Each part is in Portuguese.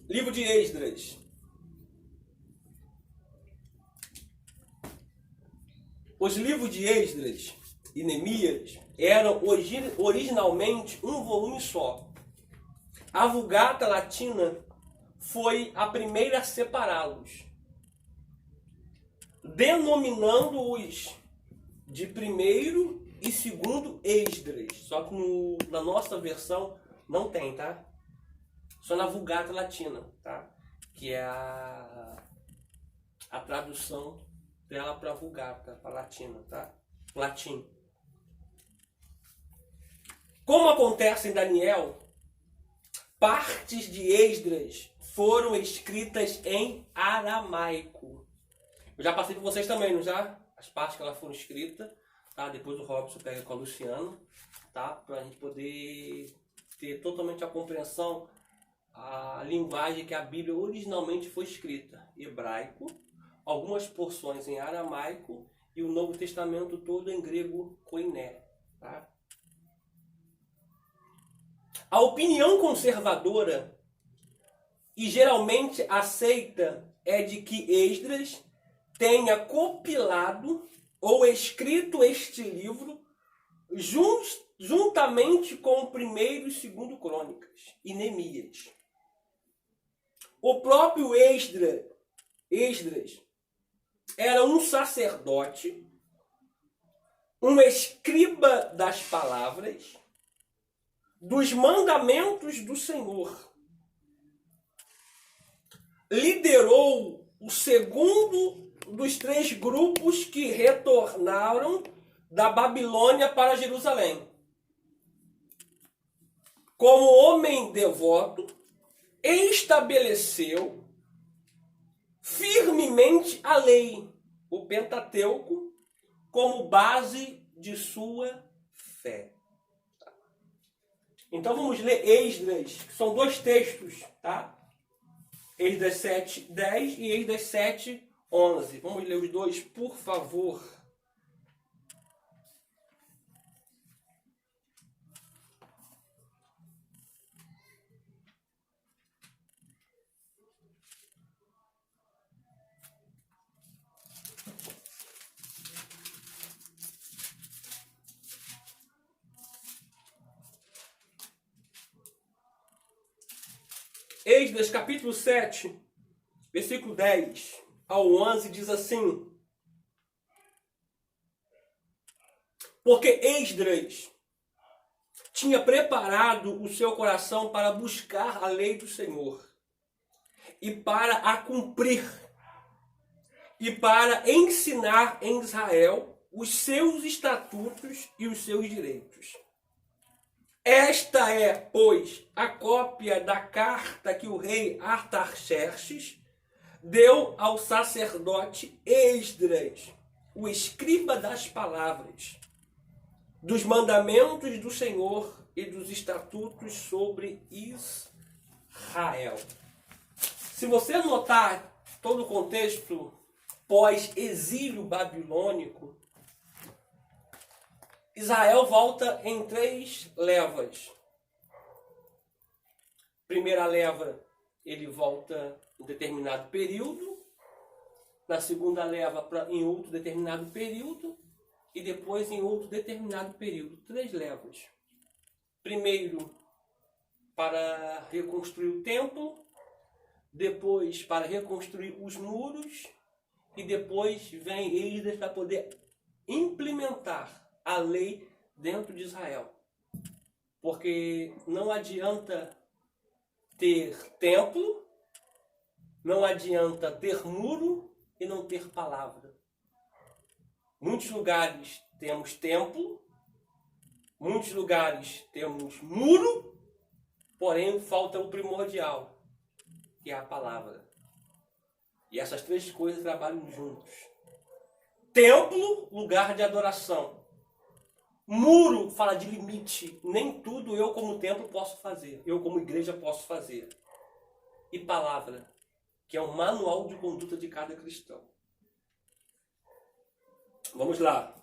Livro de Esdras. Os livros de Esdras e Neemias eram originalmente um volume só. A Vulgata Latina foi a primeira a separá-los, denominando-os de primeiro e segundo Esdras. Só que na nossa versão não tem, tá? Só na Vulgata Latina, tá? Que é a tradução dela para Vulgata, para Latina, tá? Latim. Como acontece em Daniel, partes de Esdras foram escritas em aramaico. Eu já passei por vocês também, não já? As partes que elas foram escritas, tá? Depois o Robson pega com a Luciana, tá? Para a gente poder ter totalmente a compreensão, a linguagem que a Bíblia originalmente foi escrita. Hebraico, algumas porções em aramaico e o Novo Testamento todo em grego koiné, tá? A opinião conservadora e geralmente aceita é de que Esdras tenha compilado ou escrito este livro juntamente com o primeiro e segundo Crônicas e Neemias. O próprio Esdras era um sacerdote, um escriba das palavras, dos mandamentos do Senhor. Liderou o segundo dos 3 grupos que retornaram da Babilônia para Jerusalém. Como homem devoto, estabeleceu firmemente a lei, o Pentateuco, como base de sua fé. Então vamos ler Esdras, que são 2 textos, tá? Esdras 7:10 e Esdras 7:11. Vamos ler os 2, por favor. Esdras capítulo 7, versículo 10 ao 11 diz assim: porque Esdras tinha preparado o seu coração para buscar a lei do Senhor e para a cumprir e para ensinar em Israel os seus estatutos e os seus direitos. Esta é, pois, a cópia da carta que o rei Artaxerxes deu ao sacerdote Esdras, o escriba das palavras, dos mandamentos do Senhor e dos estatutos sobre Israel. Se você notar todo o contexto pós-exílio babilônico, Israel volta em 3 levas. Primeira leva, ele volta em determinado período. Na segunda leva, em outro determinado período. E depois em outro determinado período. 3 levas. Primeiro, para reconstruir o templo. Depois, para reconstruir os muros. E depois vem Esdras para poder implementar a lei dentro de Israel. Porque não adianta ter templo, não adianta ter muro e não ter palavra. Muitos lugares temos templo, muitos lugares temos muro, porém falta o primordial, que é a palavra. E essas 3 coisas trabalham juntos. Templo, lugar de adoração. Muro fala de limite. Nem tudo eu como templo posso fazer. Eu como igreja posso fazer. E palavra, que é um manual de conduta de cada cristão. Vamos lá.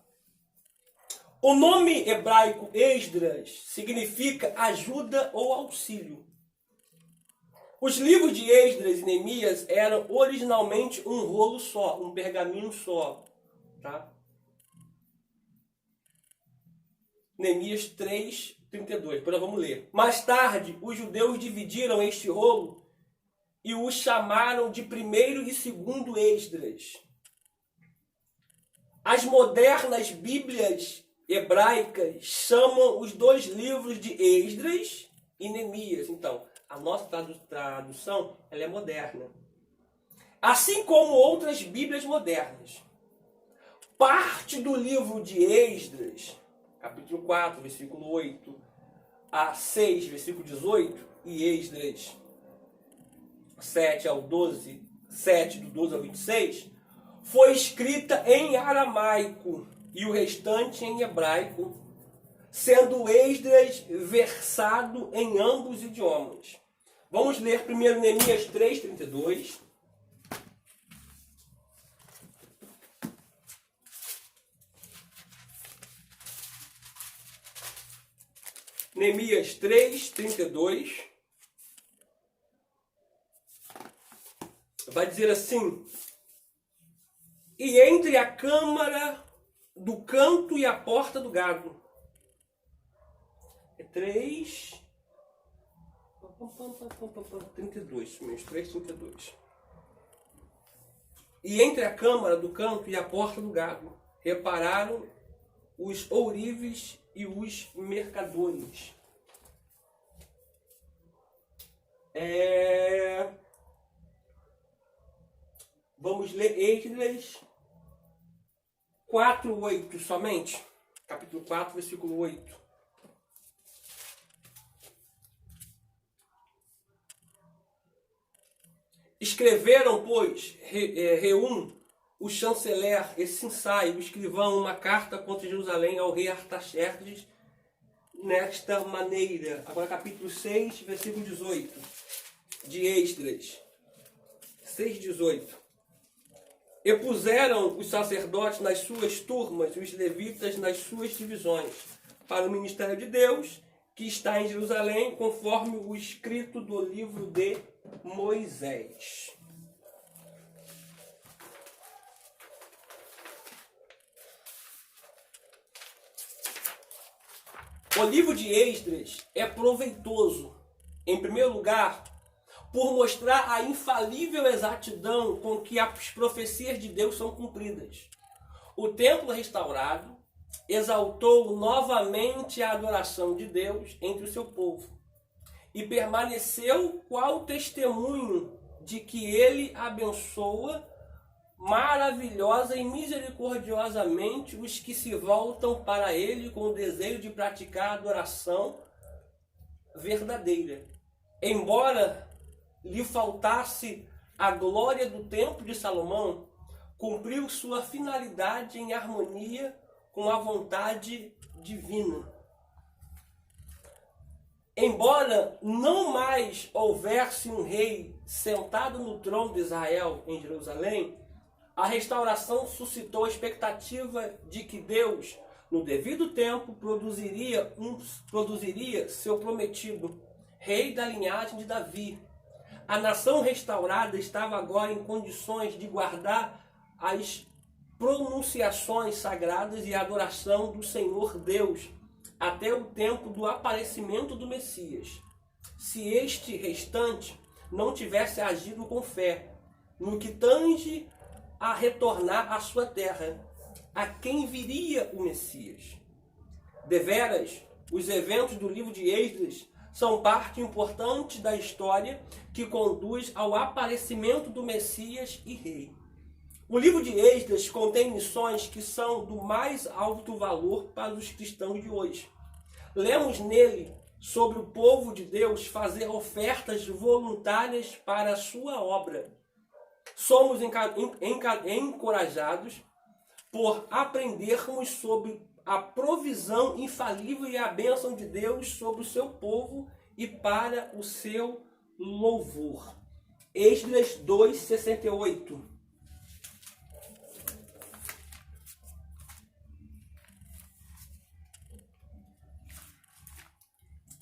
O nome hebraico Esdras significa ajuda ou auxílio. Os livros de Esdras e Neemias eram originalmente um rolo só, um pergaminho só. Tá? Neemias 3:32. Agora vamos ler. Mais tarde, os judeus dividiram este rolo e o chamaram de primeiro e segundo Esdras. As modernas Bíblias hebraicas chamam os dois livros de Esdras e Neemias. Então, a nossa tradução ela é moderna. Assim como outras Bíblias modernas. Parte do livro de Esdras, capítulo 4, versículo 8 a 6, versículo 18, e Esdras 7 ao 12, 7 do 12 ao 26, foi escrita em aramaico e o restante em hebraico, sendo Esdras versado em ambos idiomas. Vamos ler primeiro Neemias 3:32. Neemias 3:32. Vai dizer assim: e entre a câmara do canto e a porta do gado. É 3. 32, meus 3:32. E entre a câmara do canto e a porta do gado, repararam os ourives e os mercadores. Vamos ler Esdras 4:8 somente. Capítulo 4, versículo 8. Escreveram, pois, Reum, o chanceler, e Sinsai, o escrivão, uma carta contra Jerusalém ao rei Artaxerxes, nesta maneira. Agora capítulo 6, versículo 18, de Esdras. 6:18. E puseram os sacerdotes nas suas turmas e os levitas nas suas divisões, para o ministério de Deus, que está em Jerusalém, conforme o escrito do livro de Moisés. O livro de Esdras é proveitoso, em primeiro lugar, por mostrar a infalível exatidão com que as profecias de Deus são cumpridas. O templo restaurado exaltou novamente a adoração de Deus entre o seu povo e permaneceu qual testemunho de que ele abençoa maravilhosa e misericordiosamente os que se voltam para ele com o desejo de praticar a adoração verdadeira. Embora lhe faltasse a glória do templo de Salomão, cumpriu sua finalidade em harmonia com a vontade divina. Embora não mais houvesse um rei sentado no trono de Israel em Jerusalém, a restauração suscitou a expectativa de que Deus, no devido tempo, produziria seu prometido, rei da linhagem de Davi. A nação restaurada estava agora em condições de guardar as pronunciações sagradas e a adoração do Senhor Deus até o tempo do aparecimento do Messias. Se este restante não tivesse agido com fé no que tange a retornar à sua terra, a quem viria o Messias? Deveras, os eventos do livro de Esdras são parte importante da história que conduz ao aparecimento do Messias e Rei. O livro de Esdras contém missões que são do mais alto valor para os cristãos de hoje. Lemos nele sobre o povo de Deus fazer ofertas voluntárias para a sua obra. Somos encorajados por aprendermos sobre a provisão infalível e a bênção de Deus sobre o seu povo e para o seu louvor. Esdras 2:68.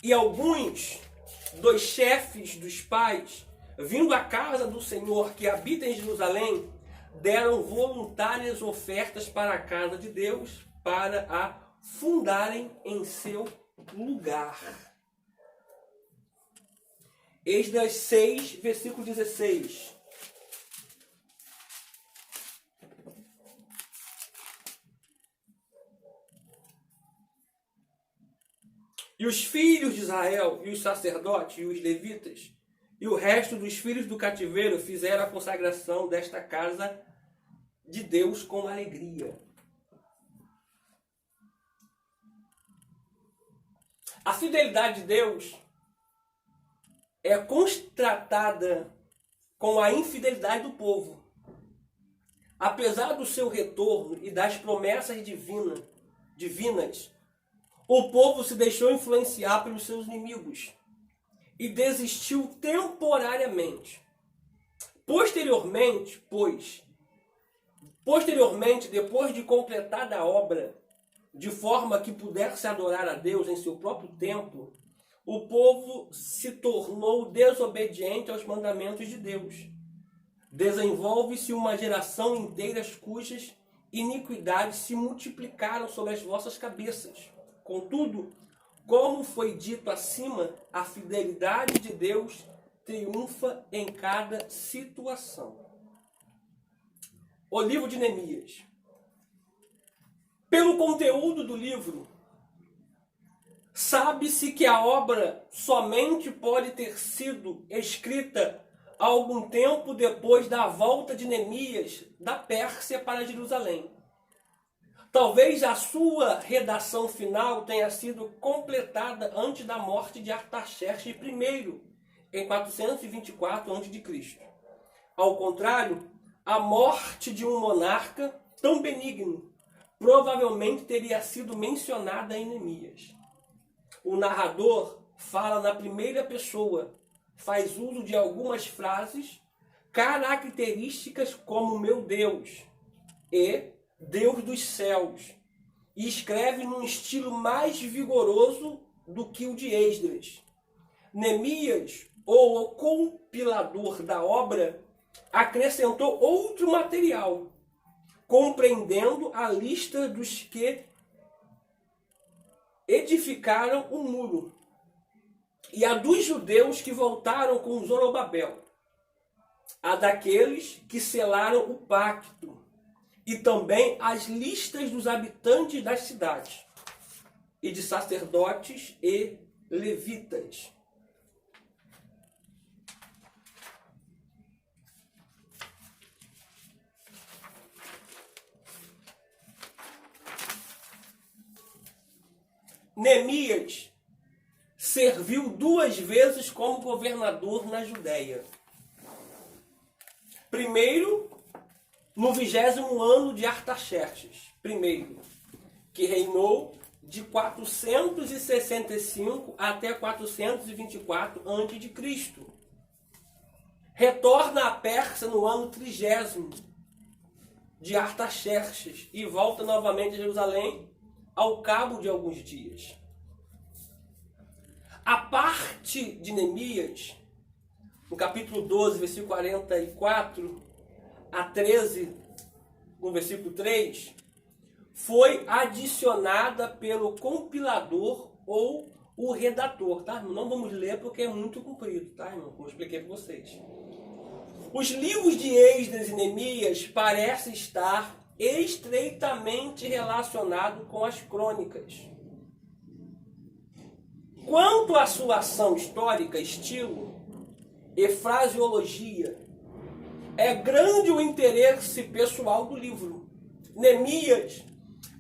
E alguns dos chefes dos pais vindo à casa do Senhor que habita em Jerusalém, deram voluntárias ofertas para a casa de Deus, para a fundarem em seu lugar. Esdras 6, versículo 16. E os filhos de Israel, e os sacerdotes, e os levitas, e o resto dos filhos do cativeiro fizeram a consagração desta casa de Deus com alegria. A fidelidade de Deus é contrastada com a infidelidade do povo. Apesar do seu retorno e das promessas divinas, o povo se deixou influenciar pelos seus inimigos e desistiu temporariamente. Posteriormente, depois de completada a obra, de forma que pudesse adorar a Deus em seu próprio tempo, o povo se tornou desobediente aos mandamentos de Deus. Desenvolve-se uma geração inteira cujas iniquidades se multiplicaram sobre as vossas cabeças. Contudo, como foi dito acima, a fidelidade de Deus triunfa em cada situação. O livro de Neemias. Pelo conteúdo do livro, sabe-se que a obra somente pode ter sido escrita algum tempo depois da volta de Neemias da Pérsia para Jerusalém. Talvez a sua redação final tenha sido completada antes da morte de Artaxerxes I, em 424 a.C. Ao contrário, a morte de um monarca tão benigno provavelmente teria sido mencionada em Neemias. O narrador fala na primeira pessoa, faz uso de algumas frases características como meu Deus e Deus dos céus, e escreve num estilo mais vigoroso do que o de Esdras. Neemias, ou o compilador da obra, acrescentou outro material, compreendendo a lista dos que edificaram o muro, e a dos judeus que voltaram com Zorobabel, a daqueles que selaram o pacto, e também as listas dos habitantes das cidades, e de sacerdotes e levitas. Neemias serviu 2 vezes como governador na Judéia. Primeiro, no 20º ano de Artaxerxes I, que reinou de 465 até 424 a.C. Retorna à Pérsia no ano 30º de Artaxerxes e volta novamente a Jerusalém ao cabo de alguns dias. A parte de Neemias, no capítulo 12, versículo 44 a 13, no versículo 3, foi adicionada pelo compilador ou o redator, tá? Não vamos ler porque é muito comprido, tá, irmão? Como eu expliquei para vocês. Os livros de Esdras e Neemias parecem estar estreitamente relacionados com as crônicas. Quanto à sua ação histórica, estilo e fraseologia, é grande o interesse pessoal do livro. Neemias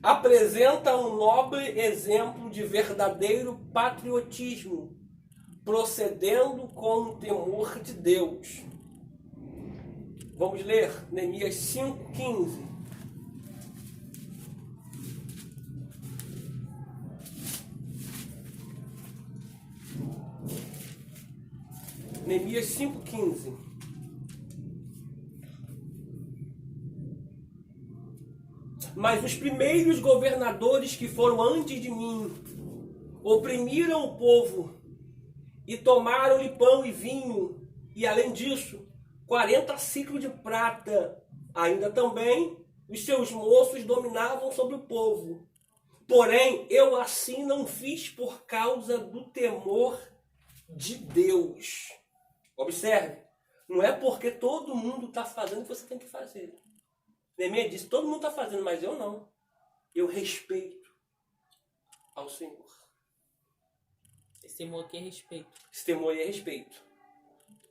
apresenta um nobre exemplo de verdadeiro patriotismo, procedendo com o temor de Deus. Vamos ler Neemias 5,15. Neemias 5,15. Mas os primeiros governadores que foram antes de mim oprimiram o povo e tomaram-lhe pão e vinho E além disso, 40 ciclos de prata. Ainda também, os seus moços dominavam sobre o povo. Porém, eu assim não fiz por causa do temor de Deus. Observe, não é porque todo mundo está fazendo que você tem que fazer. Neemias disse, todo mundo está fazendo, mas eu não. Eu respeito ao Senhor. Esse temor aqui é respeito. Esse temor aí é respeito.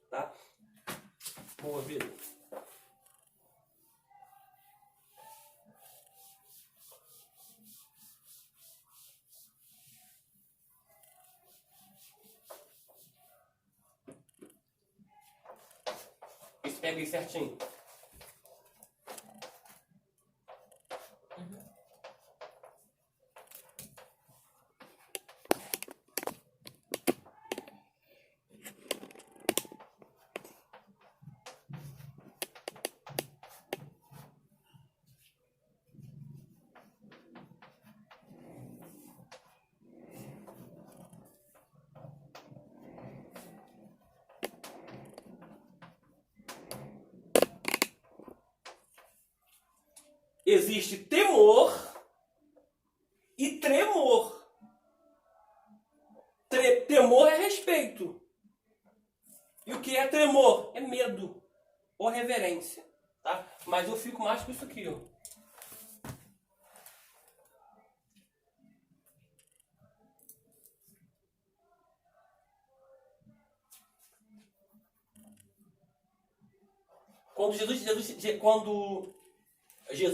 Tá? Boa vida. Isso pega aí certinho. Existe temor e tremor. Temor é respeito. E o que é tremor? É medo ou reverência. Tá? Mas eu fico mais com isso aqui. Ó. Quando Jesus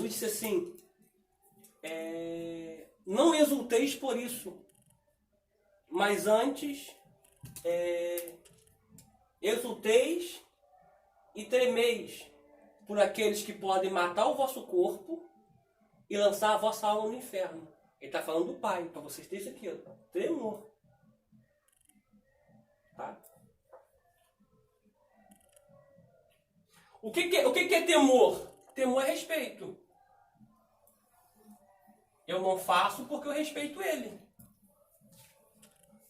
disse assim, não exulteis por isso, mas antes exulteis e tremeis por aqueles que podem matar o vosso corpo e lançar a vossa alma no inferno. Ele está falando do Pai, para vocês terem isso aqui, ó, tremor. Tá? O que é temor? Temor é respeito. Eu não faço porque eu respeito ele.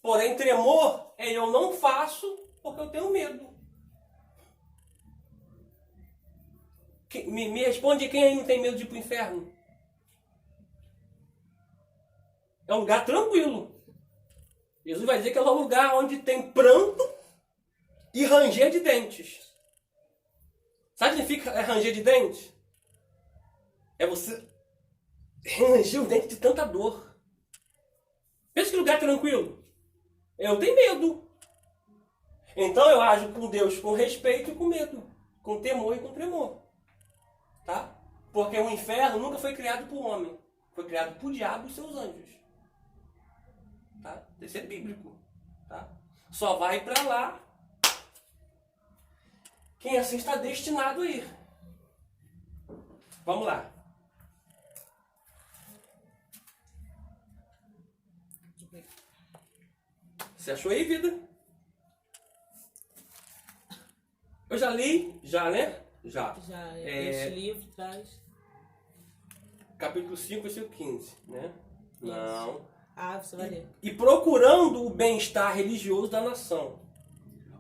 Porém, tremor é eu não faço porque eu tenho medo. Me responde quem aí não tem medo de ir para o inferno. É um lugar tranquilo. Jesus vai dizer que é um lugar onde tem pranto e ranger de dentes. Sabe o que significa ranger de dentes? É você ranger o dente de tanta dor. Pensa que lugar tranquilo. Eu tenho medo. Então eu ajo com Deus com respeito e com medo. Com temor e com tremor. Tá? Porque o inferno nunca foi criado por homem. Foi criado por diabo e seus anjos. Tá? Isso é bíblico. Tá? Só vai para lá quem assim está destinado a ir. Vamos lá. Você achou aí, vida? Eu já li, já, né? Já. Já, este livro traz... Capítulo 5, versículo 15, né? Isso. Não. Ah, você vai ler. E procurando o bem-estar religioso da nação.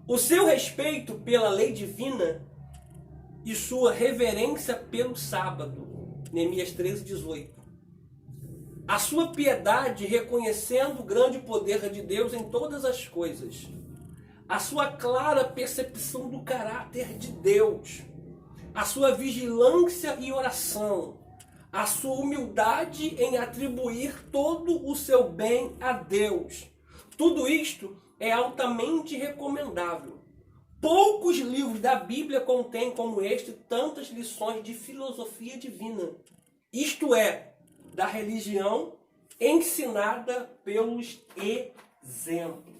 O seu respeito pela lei divina e sua reverência pelo sábado. Neemias 13, 18. A sua piedade reconhecendo o grande poder de Deus em todas as coisas. A sua clara percepção do caráter de Deus. A sua vigilância e oração. A sua humildade em atribuir todo o seu bem a Deus. Tudo isto é altamente recomendável. Poucos livros da Bíblia contêm como este tantas lições de filosofia divina. Isto é, da religião ensinada pelos exemplos.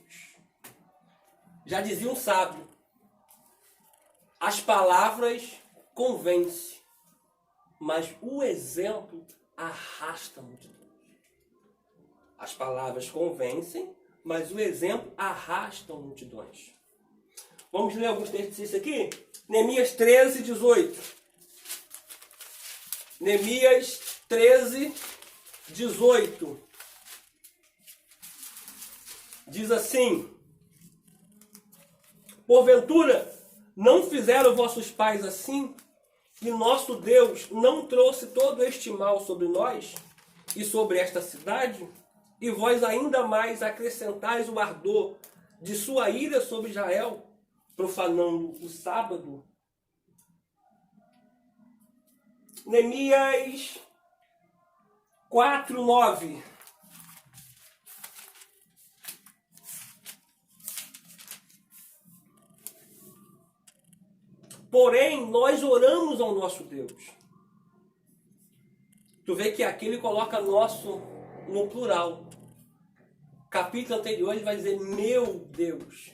Já dizia um sábio, as palavras convencem, mas o exemplo arrasta a multidão. As palavras convencem, mas o exemplo arrasta multidões. Vamos ler alguns textos aqui? Neemias 13, 18. Neemias 13, 18. Diz assim: porventura Não fizeram vossos pais assim? E nosso Deus não trouxe todo este mal sobre nós e sobre esta cidade? E vós ainda mais acrescentais o ardor de sua ira sobre Israel, profanando o sábado? Neemias 4:9. Porém, nós oramos ao nosso Deus. Tu vê que aqui ele coloca nosso no plural. Capítulo anterior ele vai dizer meu Deus.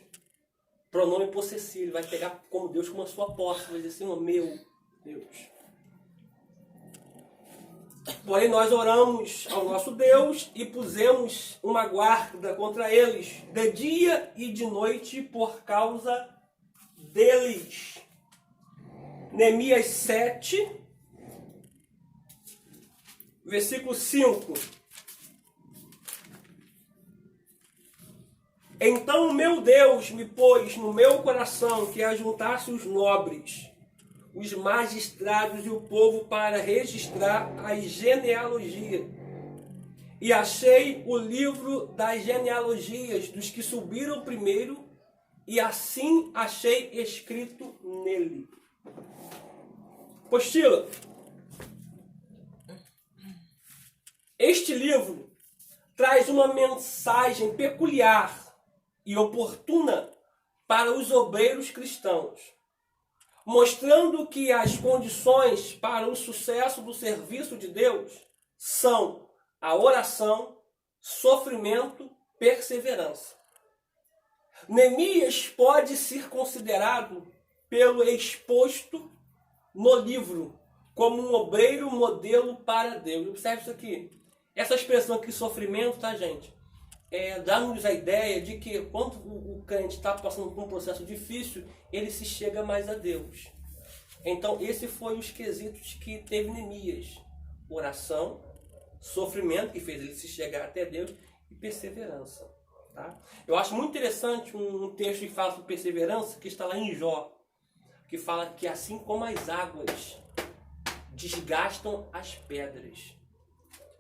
Pronome possessivo. Ele vai pegar como Deus como a sua posse. Vai dizer assim, oh, meu Deus. Porém, nós oramos ao nosso Deus e pusemos uma guarda contra eles, de dia e de noite, por causa deles. Neemias 7, versículo 5. Então o meu Deus me pôs no meu coração que ajuntasse os nobres, os magistrados e o povo para registrar as genealogias. E achei o livro das genealogias dos que subiram primeiro, e assim achei escrito nele. Apostila. Este livro traz uma mensagem peculiar e oportuna para os obreiros cristãos, mostrando que as condições para o sucesso do serviço de Deus são a oração, sofrimento, perseverança. Neemias pode ser considerado pelo exposto no livro como um obreiro modelo para Deus. Observe isso aqui. Essa expressão aqui, sofrimento, tá, gente? Dá-nos a ideia de que quando o crente está passando por um processo difícil, ele se chega mais a Deus. Então, esse foi os quesitos que teve Neemias. Oração, sofrimento, que fez ele se chegar até Deus, e perseverança. Tá? Eu acho muito interessante um texto que fala sobre perseverança, que está lá em Jó, que fala que assim como as águas desgastam as pedras.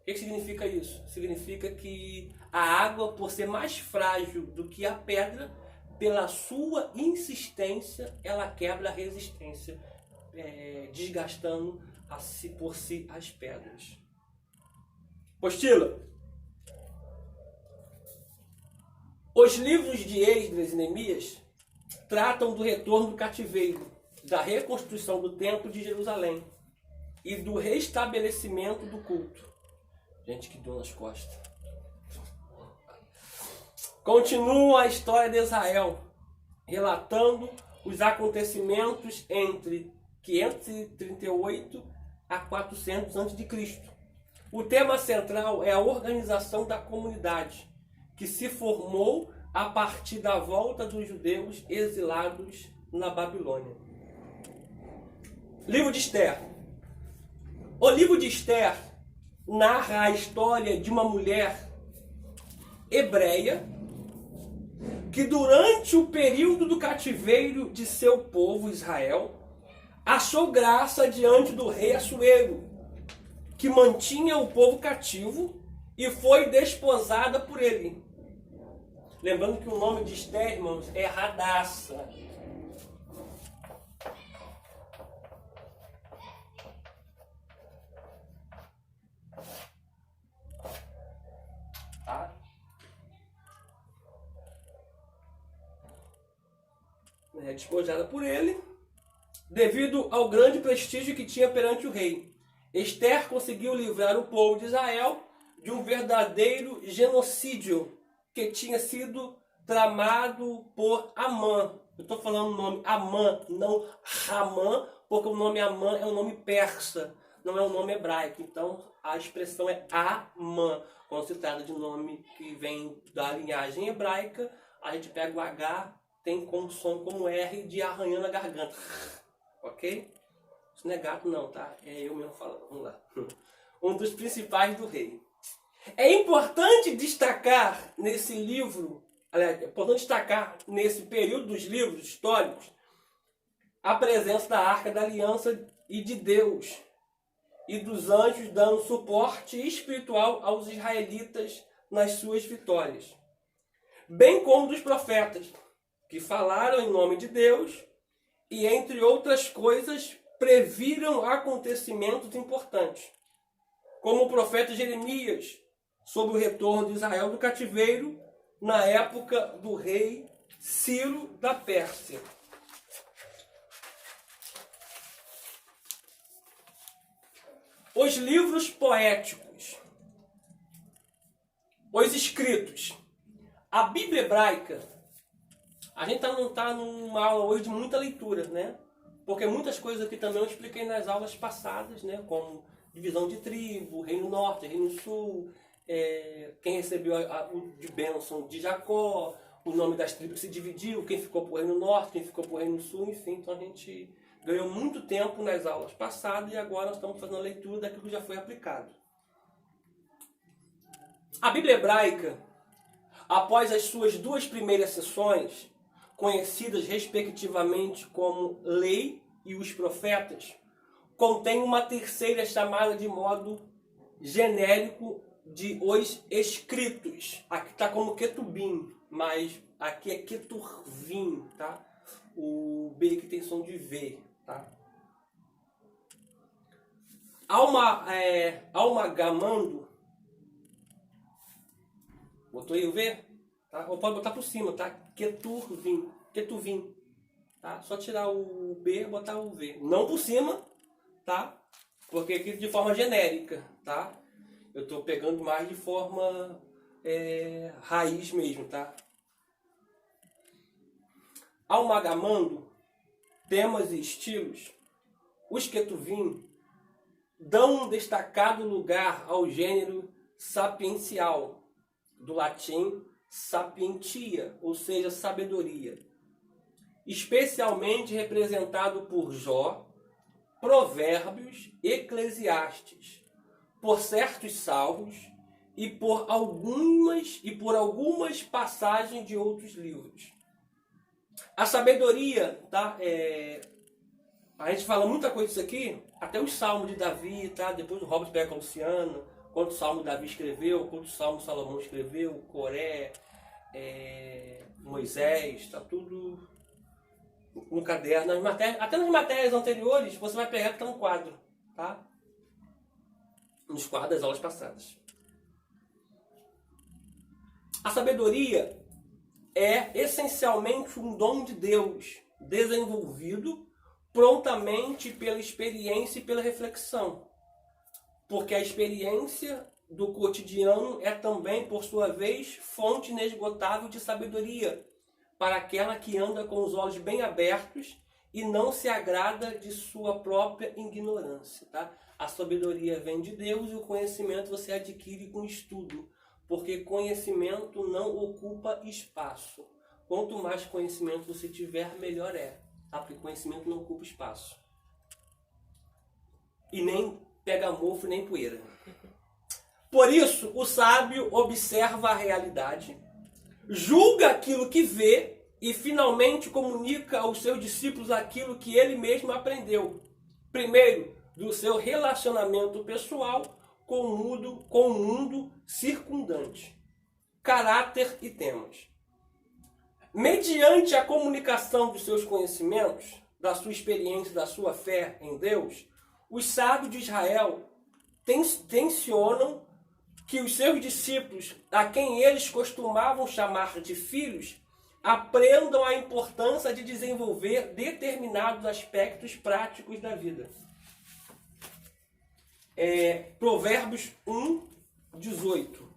O que significa isso? Significa que a água, por ser mais frágil do que a pedra, pela sua insistência, ela quebra a resistência, desgastando por si as pedras. Apostila. Os livros de Esdras e Neemias tratam do retorno do cativeiro, da reconstrução do templo de Jerusalém e do restabelecimento do culto. Gente, que dor nas costas. Continua a história de Israel, relatando os acontecimentos entre 538 a 400 a.C. O tema central é a organização da comunidade, que se formou a partir da volta dos judeus exilados na Babilônia. Livro de Esther. O livro de Esther narra a história de uma mulher hebreia que durante o período do cativeiro de seu povo Israel achou graça diante do rei Assuero, que mantinha o povo cativo, e foi desposada por ele. Lembrando que o nome de Esther, irmãos, é Radassa. Tá? Desposada por ele, devido ao grande prestígio que tinha perante o rei. Esther conseguiu livrar o povo de Israel de um verdadeiro genocídio que tinha sido tramado por Amã. Eu estou falando o nome Amã, não Ramã, porque o nome Amã é um nome persa, não é um nome hebraico. Então a expressão é Amã. Quando se trata de nome que vem da linhagem hebraica, a gente pega o H, tem como som como R de arranhando a garganta. Ok? Isso não é gato não, tá? É eu mesmo falando. Vamos lá. Um dos principais do rei. É importante destacar nesse livro, aliás, é importante destacar nesse período dos livros históricos, a presença da Arca da Aliança e de Deus e dos anjos dando suporte espiritual aos israelitas nas suas vitórias, bem como dos profetas, que falaram em nome de Deus e, entre outras coisas, previram acontecimentos importantes, como o profeta Jeremias, sobre o retorno de Israel do cativeiro na época do rei Ciro da Pérsia. Os livros poéticos, os escritos. A Bíblia hebraica, a gente não está numa aula hoje de muita leitura, né? Porque muitas coisas aqui também eu expliquei nas aulas passadas, né? Como divisão de tribo, Reino Norte, Reino Sul, quem recebeu o de bênção de Jacó, o nome das tribos se dividiu, quem ficou para o Reino Norte, quem ficou para o Reino Sul, enfim. Então a gente ganhou muito tempo nas aulas passadas e agora nós estamos fazendo a leitura daquilo que já foi aplicado. A Bíblia hebraica, após as suas duas primeiras seções, conhecidas respectivamente como Lei e os Profetas, contém uma terceira chamada de modo genérico de os Escritos. Aqui está como Ketubim, mas aqui é Keturvim, tá? O B aqui tem som de V, tá? Alma Gamando, botou aí o V? Tá? Ou pode botar por cima, tá? Ketuvim, tá? Só tirar o B e botar o V. Não por cima, tá? Porque aqui de forma genérica, tá? Eu estou pegando mais de forma raiz mesmo, tá? Amalgamando temas e estilos, os Ketuvim dão um destacado lugar ao gênero sapiencial, do latim sapientia, ou seja, sabedoria, especialmente representado por Jó, Provérbios, Eclesiastes, por certos salmos e por algumas passagens de outros livros. A sabedoria, tá? A gente fala muita coisa disso aqui, até os salmos de Davi, tá? Depois o Robert pega com a Luciana, quantos salmos Davi escreveu, quantos salmos Salomão escreveu, Coré, Moisés, tá tudo no caderno. Até nas matérias anteriores, você vai pegar que tá um quadro, tá? Nos quadros das aulas passadas. A sabedoria é essencialmente um dom de Deus, desenvolvido prontamente pela experiência e pela reflexão. Porque a experiência do cotidiano é também, por sua vez, fonte inesgotável de sabedoria para aquela que anda com os olhos bem abertos e não se agrada de sua própria ignorância. Tá? A sabedoria vem de Deus e o conhecimento você adquire com estudo, porque conhecimento não ocupa espaço. Quanto mais conhecimento você tiver, melhor é. Tá? Porque conhecimento não ocupa espaço. E nem pega mofo nem poeira. Por isso, o sábio observa a realidade, julga aquilo que vê e finalmente comunica aos seus discípulos aquilo que ele mesmo aprendeu. Primeiro, do seu relacionamento pessoal com o mundo circundante. Caráter e temas. Mediante a comunicação dos seus conhecimentos, da sua experiência, da sua fé em Deus, os sábios de Israel tensionam que os seus discípulos, a quem eles costumavam chamar de filhos, aprendam a importância de desenvolver determinados aspectos práticos da vida. Provérbios 1, 18.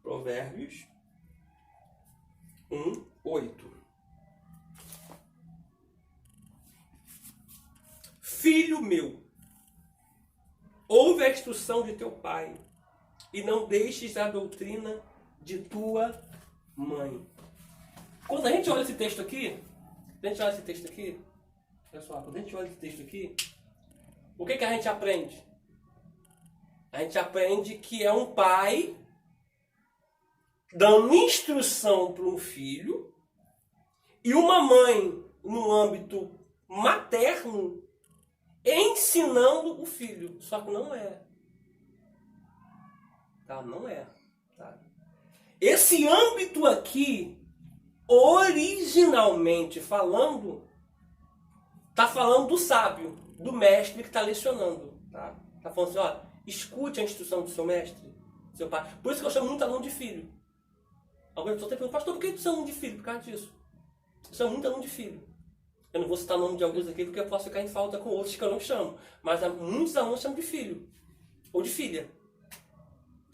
Provérbios 1, 8. Filho meu, ouve a instrução de teu pai e não deixes a doutrina de tua mãe. Quando a gente olha esse texto aqui, Quando a gente olha esse texto aqui, pessoal, quando a gente olha esse texto aqui, o que a gente aprende? A gente aprende que é um pai dando instrução para um filho e uma mãe, no âmbito materno, ensinando o filho. Só que não é. Tá? Não é. Tá? Esse âmbito aqui, originalmente falando, está falando do sábio, do mestre que está lecionando. Tá? Tá falando assim, ó, escute a instrução do seu mestre, seu pai. Por isso que eu chamo muito aluno de filho. Algumas pessoas perguntam, pastor, por que você é aluno de filho? Por causa disso. Eu chamo muito aluno de filho. Eu não vou citar o nome de alguns aqui porque eu posso ficar em falta com outros que eu não chamo. Mas muitos alunos chamam de filho. Ou de filha.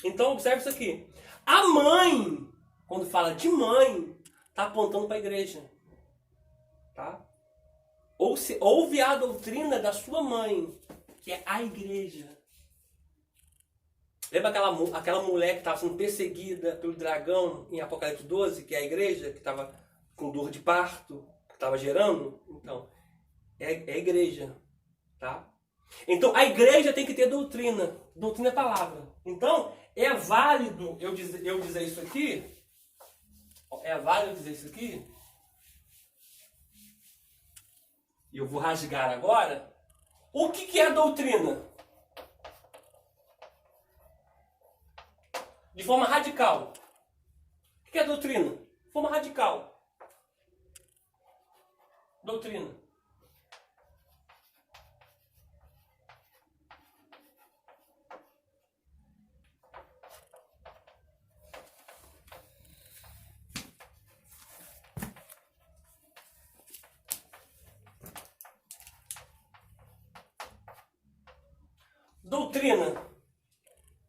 Então, observe isso aqui. A mãe, quando fala de mãe, está apontando para a igreja. Tá? Ouve a doutrina da sua mãe, que é a igreja. Lembra aquela mulher que estava sendo perseguida pelo dragão em Apocalipse 12, que é a igreja, que estava com dor de parto, que estava gerando? Então, é a igreja. Tá? Então, a igreja tem que ter doutrina. Doutrina é palavra. Então, é válido eu dizer isso aqui? É válido dizer isso aqui? E eu vou rasgar agora. O que é doutrina? De forma radical. O que é doutrina? De forma radical. Doutrina. Doutrina.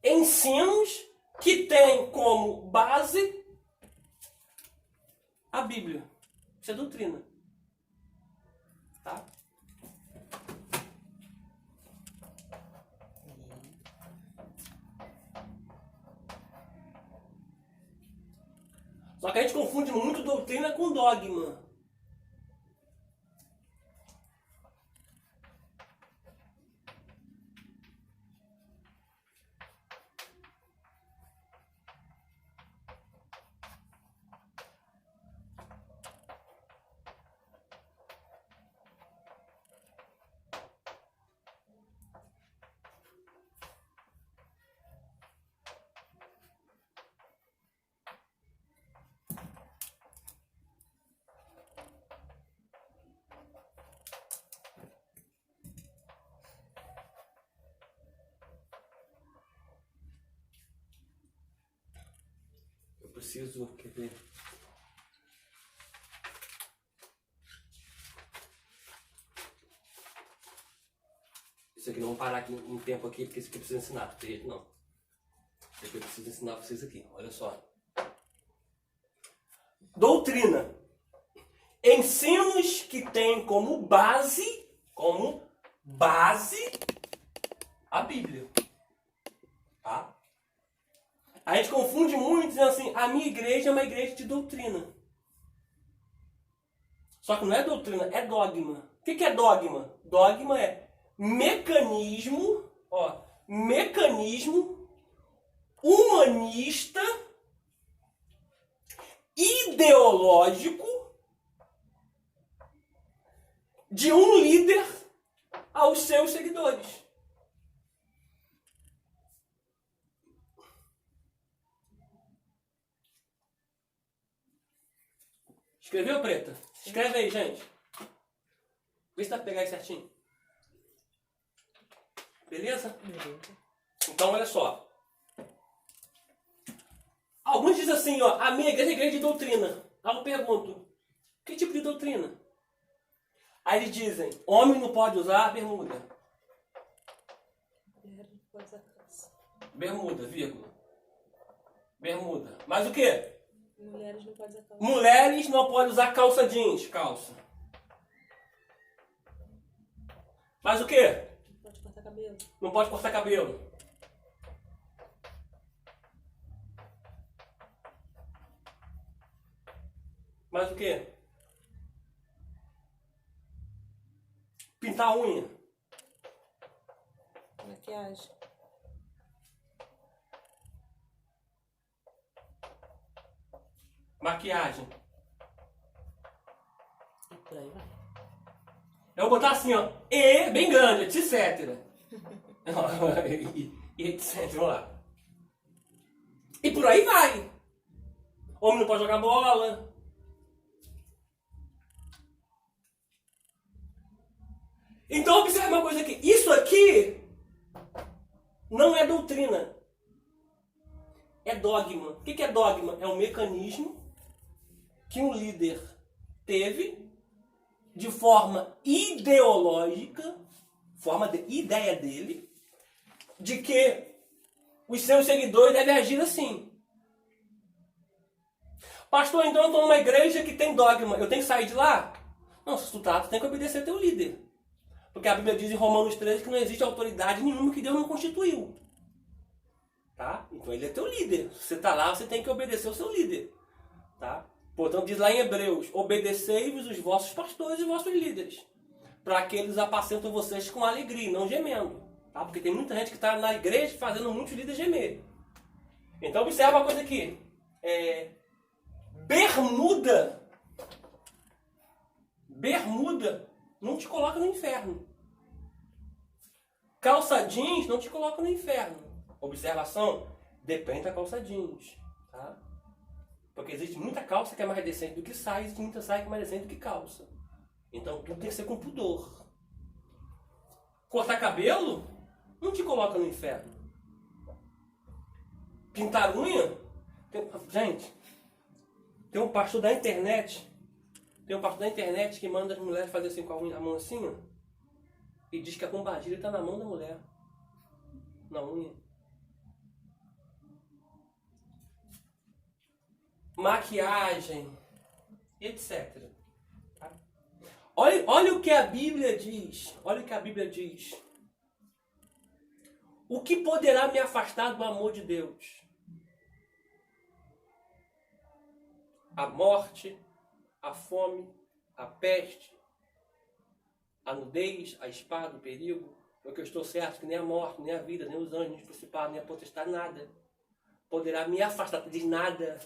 Ensinos que tem como base a Bíblia. Isso é doutrina. Tá? Só que a gente confunde muito doutrina com dogma. Eu preciso, quer ver? Isso aqui não vou parar aqui um tempo aqui, porque isso aqui eu preciso ensinar. Não. Isso aqui eu preciso ensinar para vocês aqui. Olha só. Doutrina. Ensinos que têm como base a Bíblia. Tá? A gente confunde muito dizendo assim, a minha igreja é uma igreja de doutrina. Só que não é doutrina, é dogma. O que é dogma? Dogma é mecanismo humanista, ideológico de um líder aos seus seguidores. Escreveu, Preta? Escreve aí, gente. Vê se dá pra pegar aí certinho. Beleza? Então, olha só. Alguns dizem assim, ó, a minha igreja é igreja de doutrina. Aí eu pergunto, que tipo de doutrina? Aí eles dizem, homem não pode usar bermuda. Bermuda, vírgula. Bermuda. Mas o quê? Mulheres não podem usar calça. Mulheres não podem usar calça jeans, calça. Mas o quê? Não pode cortar cabelo. Não pode cortar cabelo. Mas o quê? Pintar a unha. Maquiagem. Maquiagem. E por aí vai. Eu vou botar assim, ó. E, bem grande, etc. e etc. Vamos lá. E por aí vai. Homem não pode jogar bola. Então observe uma coisa aqui. Isso aqui não é doutrina. É dogma. O que é dogma? É um mecanismo que um líder teve de forma ideológica, forma de ideia dele, de que os seus seguidores devem agir assim. Pastor, então eu estou numa igreja que tem dogma, eu tenho que sair de lá? Não, se tu tá, tu tem que obedecer teu líder. Porque a Bíblia diz em Romanos 13 que não existe autoridade nenhuma que Deus não constituiu. Tá? Então ele é teu líder. Se você está lá, você tem que obedecer o seu líder. Tá? Portanto, diz lá em Hebreus, obedecei-vos os vossos pastores e os vossos líderes, para que eles apacentam vocês com alegria, não gemendo. Tá? Porque tem muita gente que está na igreja fazendo muitos líderes gemer. Então observa uma coisa aqui. Bermuda não te coloca no inferno. Calça jeans não te coloca no inferno. Observação, depende da calça jeans. Tá? Porque existe muita calça que é mais decente do que saia, existe muita saia que é mais decente do que calça. Então tudo tem que ser com pudor. Cortar cabelo não te coloca no inferno. Pintar unha, gente, tem um pastor da internet que manda as mulheres fazer assim com a mão assim, ó, e diz que a bombadilha está na mão da mulher, na unha. Maquiagem, etc. Tá? Olha o que a Bíblia diz. Olha o que a Bíblia diz. O que poderá me afastar do amor de Deus? A morte, a fome, a peste, a nudez, a espada, o perigo. Porque eu estou certo que nem a morte, nem a vida, nem os anjos, nem os principados, nem a potestade, nada poderá me afastar. Diz nada.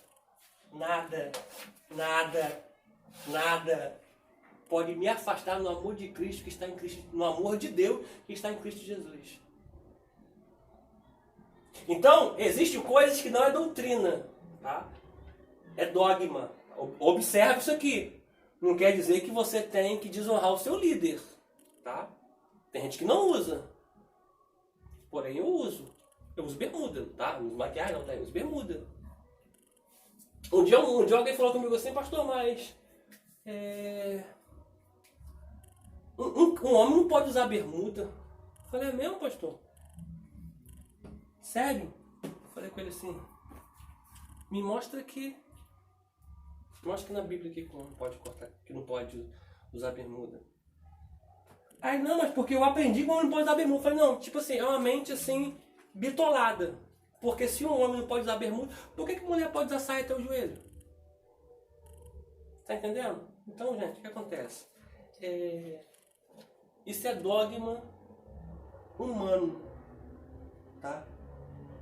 Nada pode me afastar no amor de Cristo que está em Cristo, no amor de Deus que está em Cristo Jesus. Então, existem coisas que não é doutrina, tá? É dogma. Observe isso aqui. Não quer dizer que você tem que desonrar o seu líder, tá? Tem gente que não usa. Porém, eu uso. Eu uso bermuda, tá? Não uso maquiagem, não, tá? Eu uso bermuda. Um dia alguém falou comigo assim, pastor, mas um homem não pode usar bermuda. Eu falei, é mesmo, pastor? Sério? Eu falei com ele assim, me mostra aqui. Mostra que na Bíblia que não pode cortar, que não pode usar bermuda. Aí, não, mas porque eu aprendi que o homem não pode usar bermuda. Eu falei, não, tipo assim, é uma mente assim, bitolada. Porque se um homem não pode usar bermuda, por que mulher pode usar saia até o joelho? Tá entendendo? Então, gente, o que acontece? Isso é dogma humano, tá?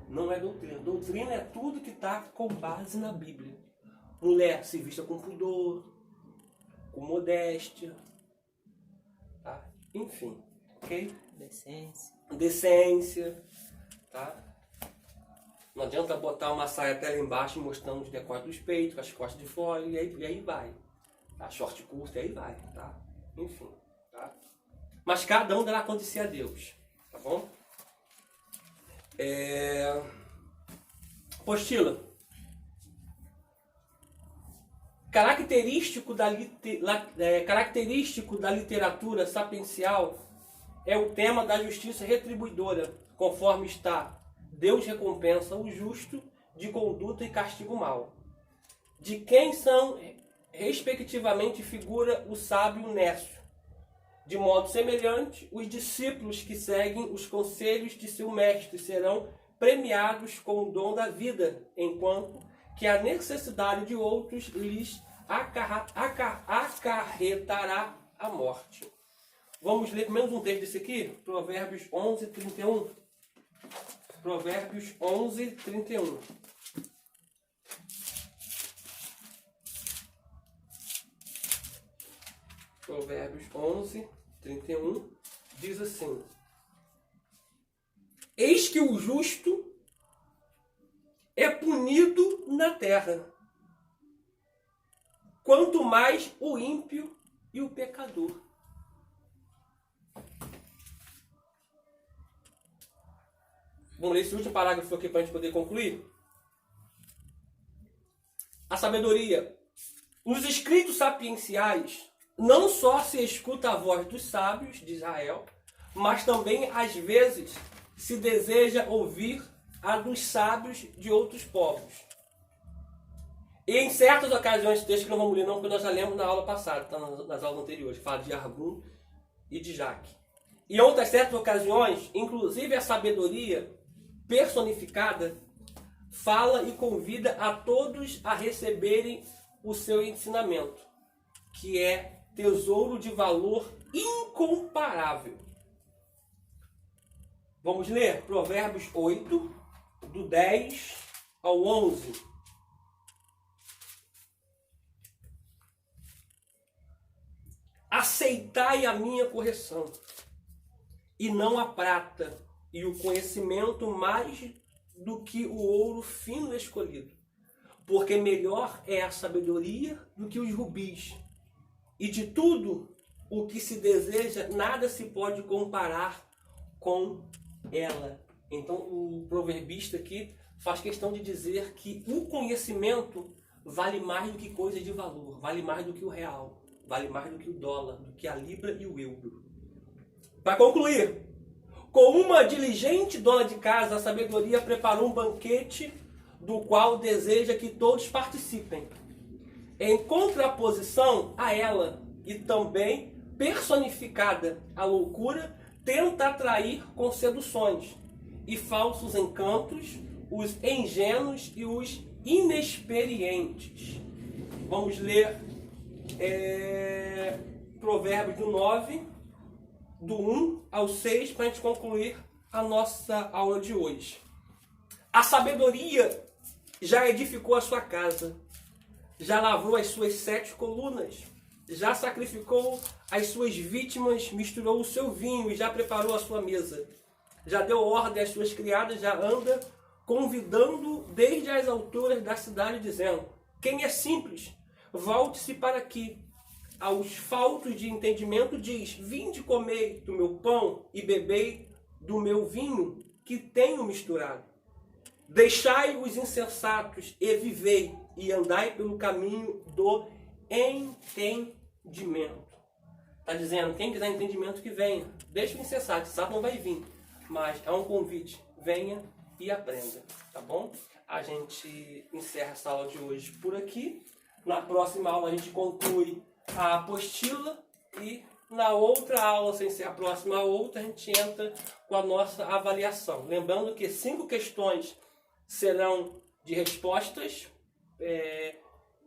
Não é doutrina. Doutrina é tudo que está com base na Bíblia. Mulher se vista com pudor, com modéstia, tá? Enfim, ok? Decência, tá? Não adianta botar uma saia até lá embaixo mostrando os decotes dos peitos, as costas de fora, e aí vai. Tá? Short curto, e aí vai, tá? Enfim, tá? Mas cada um dará acontecer a Deus, tá bom? Apostila. Característico da literatura sapiencial é o tema da justiça retribuidora, conforme está: Deus recompensa o justo de conduta e castiga o mal. De quem são, respectivamente, figura o sábio Nécio. De modo semelhante, os discípulos que seguem os conselhos de seu mestre serão premiados com o dom da vida, enquanto que a necessidade de outros lhes acarretará a morte. Vamos ler pelo menos um texto desse aqui? Provérbios 11, 31. Provérbios 11, 31. Provérbios 11, 31 diz assim: eis que o justo é punido na terra, quanto mais o ímpio e o pecador. Vamos ler esse último parágrafo aqui para a gente poder concluir. A sabedoria. Nos escritos sapienciais, não só se escuta a voz dos sábios de Israel, mas também, às vezes, se deseja ouvir a dos sábios de outros povos. E em certas ocasiões, texto que não vamos ler não, porque nós já lemos na aula passada, tá nas aulas anteriores, que fala de Argum e de Jaque. E em outras certas ocasiões, inclusive a sabedoria personificada fala e convida a todos a receberem o seu ensinamento, que é tesouro de valor incomparável. Vamos ler Provérbios 8, do 10 ao 11. Aceitai a minha correção, e não a prata, e o conhecimento mais do que o ouro fino escolhido. Porque melhor é a sabedoria do que os rubis. E de tudo o que se deseja, nada se pode comparar com ela. Então o proverbista aqui faz questão de dizer que o conhecimento vale mais do que coisas de valor, vale mais do que o real, vale mais do que o dólar, do que a libra e o euro. Para concluir, com uma diligente dona de casa, a sabedoria preparou um banquete do qual deseja que todos participem. Em contraposição a ela, e também personificada a loucura, tenta atrair com seduções e falsos encantos os ingênuos e os inexperientes. Vamos ler Provérbios do 9, do 1 ao 6, para a gente concluir a nossa aula de hoje. A sabedoria já edificou a sua casa, já lavrou as suas 7 colunas, já sacrificou as suas vítimas, misturou o seu vinho e já preparou a sua mesa. Já deu ordem às suas criadas, já anda convidando desde as alturas da cidade, dizendo: quem é simples, volte-se para aqui. Aos faltos de entendimento diz: vinde comer do meu pão e bebei do meu vinho que tenho misturado. Deixai os insensatos e vivei, e andai pelo caminho do entendimento. Está dizendo, quem quiser entendimento que venha. Deixa o insensato não vai vir. Mas é um convite, venha e aprenda, tá bom? A gente encerra essa aula de hoje por aqui. Na próxima aula a gente conclui a apostila e na outra aula, sem ser a próxima outra, a gente entra com a nossa avaliação. Lembrando que 5 questões serão de respostas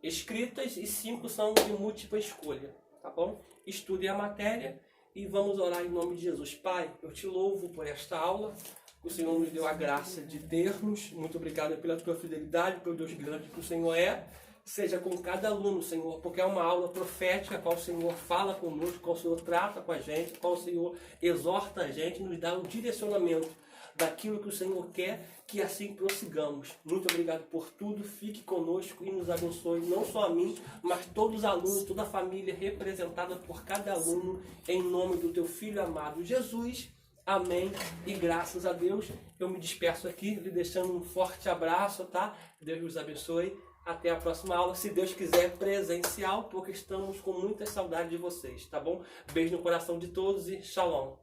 escritas e 5 são de múltipla escolha, tá bom? Estude a matéria e vamos orar em nome de Jesus. Pai, eu te louvo por esta aula. O Senhor nos deu a graça de termos. Muito obrigado pela tua fidelidade, pelo Deus grande que o Senhor é. Seja com cada aluno, Senhor, porque é uma aula profética, a qual o Senhor fala conosco, a qual o Senhor trata com a gente, a qual o Senhor exorta a gente, nos dá um direcionamento daquilo que o Senhor quer, que assim prossigamos. Muito obrigado por tudo, fique conosco e nos abençoe, não só a mim, mas todos os alunos, toda a família representada por cada aluno, em nome do teu Filho amado Jesus. Amém e graças a Deus. Eu me despeço aqui, lhe deixando um forte abraço, tá? Deus nos abençoe. Até a próxima aula, se Deus quiser, presencial, porque estamos com muita saudade de vocês, tá bom? Beijo no coração de todos e shalom.